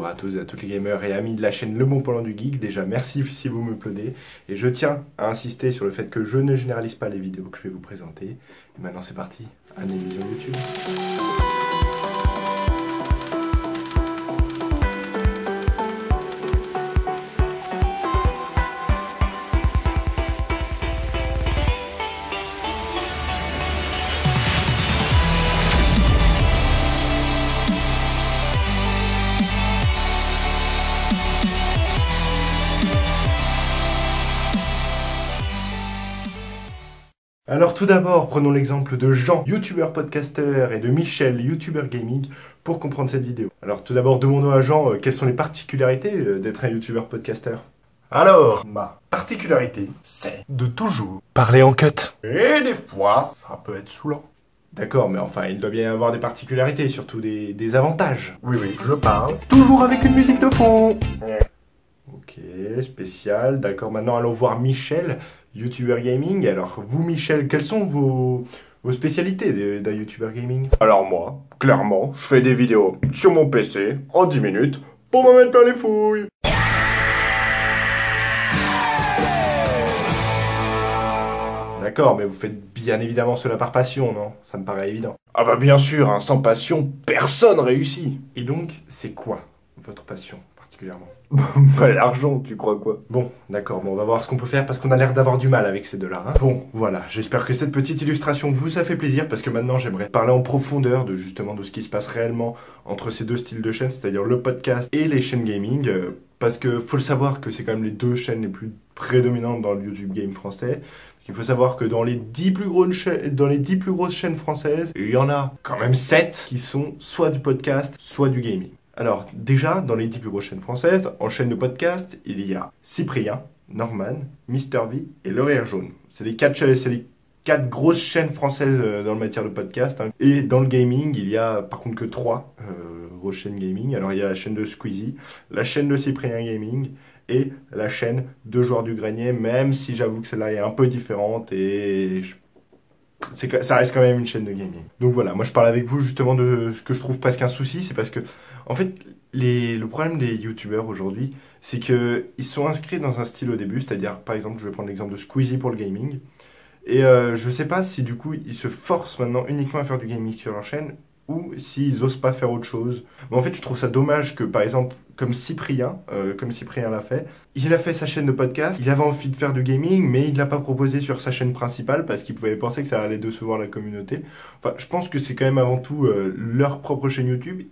à tous et à toutes les gamers et amis de la chaîne Le Bon Plan du Geek. Déjà, merci si vous m'applaudez. Et je tiens à insister sur le fait que je ne généralise pas les vidéos que je vais vous présenter. Et maintenant, c'est parti, analysons YouTube. Alors tout d'abord, prenons l'exemple de Jean, youtubeur podcaster, et de Michel, youtubeur gaming, pour comprendre cette vidéo. Alors tout d'abord, demandons à Jean quelles sont les particularités d'être un youtubeur podcaster. Alors, ma particularité, c'est de toujours Parler en cut. et des fois, ça peut être saoulant. D'accord, mais enfin, il doit bien y avoir des particularités, surtout des avantages. Oui, je parle toujours avec une musique de fond. Ok, spécial, d'accord. Maintenant, allons voir Michel, youtubeur gaming. Alors, vous, Michel, quelles sont vos spécialités d'un youtubeur gaming? Alors moi, clairement, je fais des vidéos sur mon PC en 10 minutes pour me mettre plein les fouilles. D'accord, mais vous faites bien évidemment cela par passion, non? Ça me paraît évident. Ah bah bien sûr, hein, sans passion, personne réussit. Et donc, c'est quoi votre passion, particulièrement? Bah l'argent, tu crois quoi? Bon, d'accord, bon, on va voir ce qu'on peut faire parce qu'on a l'air d'avoir du mal avec ces deux-là. Hein. Bon, voilà, j'espère que cette petite illustration vous a fait plaisir parce que maintenant j'aimerais parler en profondeur de justement de ce qui se passe réellement entre ces deux styles de chaînes, c'est-à-dire le podcast et les chaînes gaming. Parce que faut le savoir que c'est quand même les deux chaînes les plus prédominantes dans le YouTube game français. Il faut savoir que dans les 10 plus grosses chaînes françaises, il y en a quand même 7 qui sont soit du podcast, soit du gaming. Alors déjà, dans les 10 plus grosses chaînes françaises, en chaîne de podcast, il y a Cyprien, Norman, MrV et Le Rire Jaune. C'est les 4 grosses chaînes françaises dans le matière de podcast. Hein. Et dans le gaming, il y a par contre que 3 grosses chaînes gaming. Alors il y a la chaîne de Squeezie, la chaîne de Cyprien Gaming et la chaîne de Joueurs du Grenier, même si j'avoue que celle-là est un peu différente et ça reste quand même une chaîne de gaming. Donc voilà, moi je parle avec vous justement de ce que je trouve presque un souci, c'est parce que, en fait, le problème des youtubeurs aujourd'hui, c'est qu'ils sont inscrits dans un style au début, c'est-à-dire, par exemple, je vais prendre l'exemple de Squeezie pour le gaming, et je sais pas si du coup ils se forcent maintenant uniquement à faire du gaming sur leur chaîne, ou s'ils osent pas faire autre chose. Mais en fait, je trouve ça dommage que, par exemple, comme Cyprien l'a fait, il a fait sa chaîne de podcast, il avait envie de faire du gaming, mais il ne l'a pas proposé sur sa chaîne principale parce qu'il pouvait penser que ça allait décevoir la communauté. Enfin, je pense que c'est quand même avant tout leur propre chaîne YouTube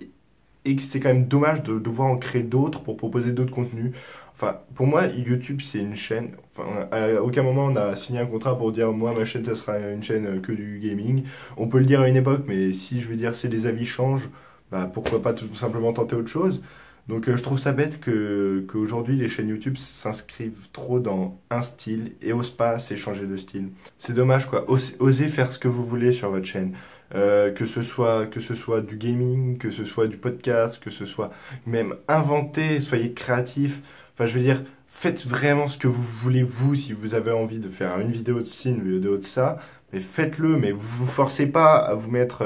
et que c'est quand même dommage de devoir en créer d'autres pour proposer d'autres contenus. Enfin, pour moi, YouTube, c'est une chaîne. Enfin, à aucun moment on a signé un contrat pour dire moi, ma chaîne, ça sera une chaîne que du gaming. On peut le dire à une époque, mais si je veux dire, si les avis changent, bah pourquoi pas tout simplement tenter autre chose. Donc je trouve ça bête qu'aujourd'hui les chaînes YouTube s'inscrivent trop dans un style et osent pas s'échanger de style. C'est dommage quoi. Osez faire ce que vous voulez sur votre chaîne. Que ce soit du gaming, que ce soit du podcast, que ce soit même inventer, soyez créatifs. Enfin, je veux dire, faites vraiment ce que vous voulez, vous, si vous avez envie de faire une vidéo de ci, une vidéo de ça, mais faites-le, mais vous vous forcez pas à vous mettre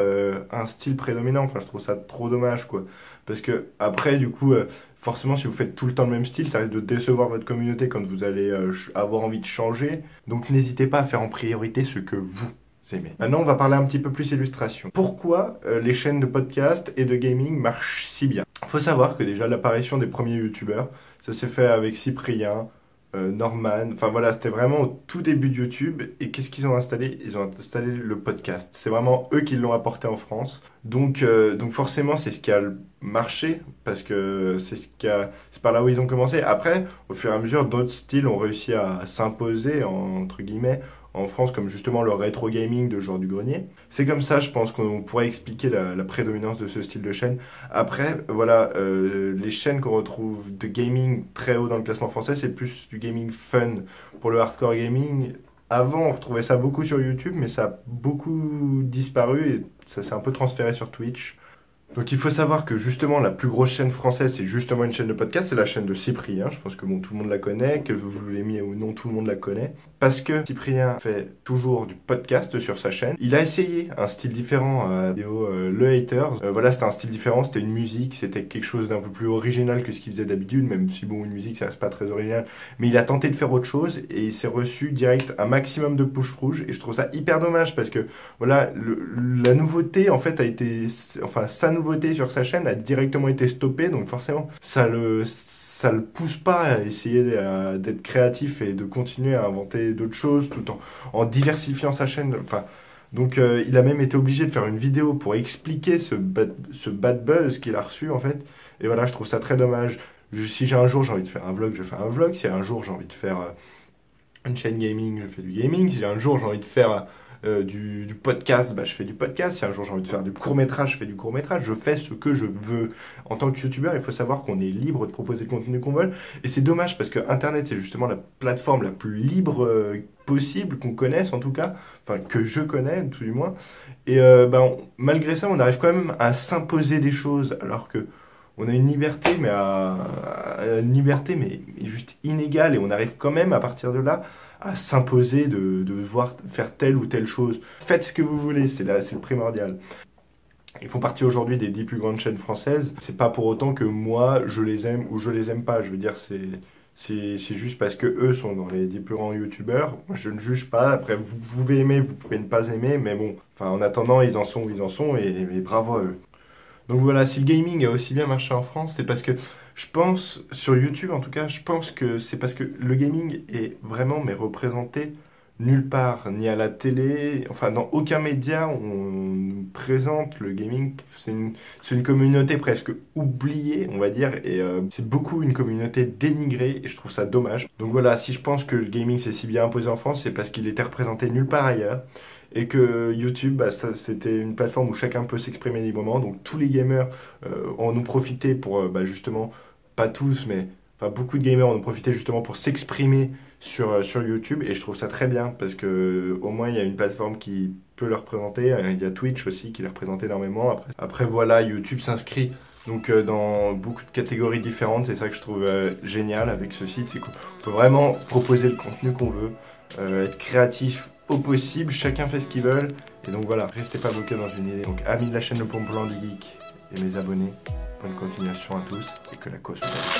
un style prédominant. Enfin, je trouve ça trop dommage, quoi. Parce que, après, du coup, forcément, si vous faites tout le temps le même style, ça risque de décevoir votre communauté quand vous allez avoir envie de changer. Donc, n'hésitez pas à faire en priorité ce que vous aimez. Maintenant, on va parler un petit peu plus illustration. Pourquoi les chaînes de podcast et de gaming marchent si bien? Il faut savoir que déjà, l'apparition des premiers youtubeurs, ça s'est fait avec Cyprien, Norman, enfin voilà, c'était vraiment au tout début de YouTube. Et qu'est-ce qu'ils ont installé? Ils ont installé le podcast. C'est vraiment eux qui l'ont apporté en France. Donc forcément, c'est ce qui a marché, parce que c'est par là où ils ont commencé. Après, au fur et à mesure, d'autres styles ont réussi à s'imposer, entre guillemets, en France, comme justement le rétro gaming de Joueurs du Grenier. C'est comme ça, je pense qu'on pourrait expliquer la prédominance de ce style de chaîne. Après, voilà, les chaînes qu'on retrouve de gaming très haut dans le classement français, c'est plus du gaming fun. Pour le hardcore gaming, avant, on retrouvait ça beaucoup sur YouTube, mais ça a beaucoup disparu et ça s'est un peu transféré sur Twitch. Donc il faut savoir que justement la plus grosse chaîne française, c'est justement une chaîne de podcast, c'est la chaîne de Cyprien. Je pense que bon, tout le monde la connaît, que vous l'aimiez ou non, tout le monde la connaît. Parce que Cyprien fait toujours du podcast sur sa chaîne. Il a essayé un style différent à la vidéo Le Haters. Voilà, c'était un style différent, c'était une musique, c'était quelque chose d'un peu plus original que ce qu'il faisait d'habitude, même si bon, une musique ça reste pas très original. Mais il a tenté de faire autre chose et il s'est reçu direct un maximum de pouces rouges. Et je trouve ça hyper dommage parce que voilà, la nouveauté en fait a été, enfin sa nouveauté sur sa chaîne a directement été stoppée, donc forcément ça le pousse pas à essayer d'être créatif et de continuer à inventer d'autres choses tout en diversifiant sa chaîne. Enfin, donc il a même été obligé de faire une vidéo pour expliquer ce bad buzz qu'il a reçu en fait. Et voilà, je trouve ça très dommage. Si j'ai un jour j'ai envie de faire un vlog, je fais un vlog. Si un jour j'ai envie de faire une chaîne gaming, je fais du gaming. Si un jour j'ai envie de faire du podcast, bah, je fais du podcast. Si un jour j'ai envie de faire du court-métrage, je fais du court-métrage. Je fais ce que je veux. En tant que youtubeur, il faut savoir qu'on est libre de proposer le contenu qu'on veut. Et c'est dommage parce que Internet, c'est justement la plateforme la plus libre possible, qu'on connaisse en tout cas. Enfin, que je connais, tout du moins. Et malgré ça, on arrive quand même à s'imposer des choses alors que on a une liberté, mais une liberté, mais juste inégale, et on arrive quand même à partir de là à s'imposer de devoir faire telle ou telle chose. Faites ce que vous voulez, c'est le primordial. Ils font partie aujourd'hui des 10 plus grandes chaînes françaises. C'est pas pour autant que moi je les aime ou je les aime pas. Je veux dire, c'est juste parce que eux sont dans les 10 plus grands youtubeurs. Moi, je ne juge pas. Après, vous pouvez aimer, vous pouvez ne pas aimer, mais bon, enfin, en attendant, ils en sont où ils en sont, et bravo à eux. Donc voilà, si le gaming a aussi bien marché en France, c'est parce que je pense, sur YouTube en tout cas, je pense que c'est parce que le gaming est vraiment mais représenté nulle part, ni à la télé, enfin dans aucun média on présente le gaming. C'est une communauté presque oubliée, on va dire, et c'est beaucoup une communauté dénigrée, et je trouve ça dommage. Donc voilà, si je pense que le gaming s'est si bien imposé en France, c'est parce qu'il était représenté nulle part ailleurs. Et que YouTube, bah, c'était une plateforme où chacun peut s'exprimer librement. Donc tous les gamers en ont profité pour, justement, pas tous, mais enfin, beaucoup de gamers en ont profité justement pour s'exprimer sur YouTube. Et je trouve ça très bien parce que au moins il y a une plateforme qui peut le représenter. Il y a Twitch aussi qui les représente énormément. Après voilà, YouTube s'inscrit donc dans beaucoup de catégories différentes. C'est ça que je trouve génial avec ce site. C'est qu'on peut vraiment proposer le contenu qu'on veut, être créatif au possible, chacun fait ce qu'il veut, et donc voilà, restez pas bloqués dans une idée. Donc amis de la chaîne Le Bon Plan du Geek et mes abonnés, bonne continuation à tous, et que la cause soit